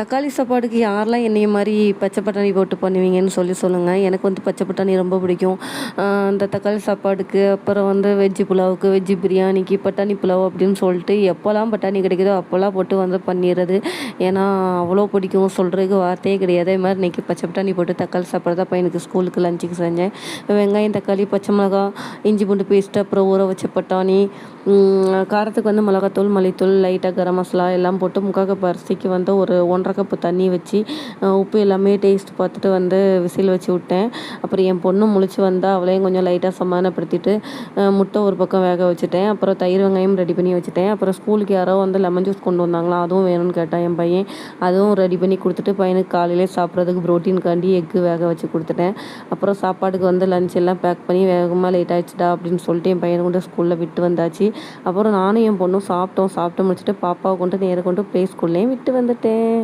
தக்காளி சாப்பாடுக்கு யாரெல்லாம் என்னைய மாரி பச்சை பட்டாணி போட்டு பண்ணுவீங்கன்னு சொல்லுங்கள். எனக்கு வந்து பச்சை பட்டாணி ரொம்ப பிடிக்கும். இந்த தக்காளி சாப்பாடுக்கு, அப்புறம் வந்து வெஜ்ஜு புலாவுக்கு, வெஜ்ஜு பிரியாணிக்கு, பட்டாணி புலாவ் அப்படின்னு சொல்லிட்டு எப்போலாம் பட்டாணி கிடைக்குதோ அப்போலாம் போட்டு வந்து பண்ணிடுறது. ஏன்னா அவ்வளோ பிடிக்கும், சொல்கிறதுக்கு வார்த்தையே கிடையாது. அது மாதிரி இன்றைக்கி பச்சை பட்டாணி போட்டு தக்காளி சாப்பாடு தான் பையனுக்கு ஸ்கூலுக்கு லஞ்சுக்கு செஞ்சேன். வெங்காயம், தக்காளி, பச்சை மிளகா, இஞ்சி பூண்டு பேஸ்ட்டு, அப்புறம் ஊற வச்ச பட்டாணி, காரத்துக்கு வந்து மிளகாத்தூள், மல்லித்தூள், லைட்டாக கரம் மசாலா எல்லாம் போட்டு 3/4 கப் அரிசிக்கு வந்து ஒரு 1 1/2 கப்பு தண்ணி வச்சு உப்பு எல்லாமே டேஸ்ட் பார்த்துட்டு வந்து விசில் வச்சு விட்டேன். அப்புறம் என் பொண்ணு முழிச்சு வந்தால் அவளையும் கொஞ்சம் லைட்டாக சமாதானப்படுத்திட்டு முட்டை ஒரு பக்கம் வேக வச்சுட்டேன். அப்புறம் தயிர் வெங்காயம் ரெடி பண்ணி வச்சுட்டேன். அப்புறம் ஸ்கூலுக்கு யாரோ வந்து லெமன் ஜூஸ் கொண்டு வந்தாங்களா, அதுவும் வேணும்னு கேட்டான் என் பையன். அதுவும் ரெடி பண்ணி கொடுத்துட்டு பையனுக்கு காலையிலே சாப்பிட்றதுக்கு ப்ரோட்டீன்காண்டி எக்கு வேக வச்சு கொடுத்துட்டேன். அப்புறம் சாப்பாடுக்கு வந்து லஞ்ச் எல்லாம் பேக் பண்ணி வேகமாக லேட் ஆகிடுச்சுடா அப்படின்னு சொல்லிட்டு என் பையனை கொண்டு ஸ்கூலில் விட்டு வந்தாச்சு. அப்புறம் நானும் என் பொண்ணும் சாப்பிட்டு முடிச்சுட்டு பாப்பாவை கொண்டு நேராக கொண்டு ப்ளே ஸ்கூல்லேயும் விட்டு வந்துட்டேன்.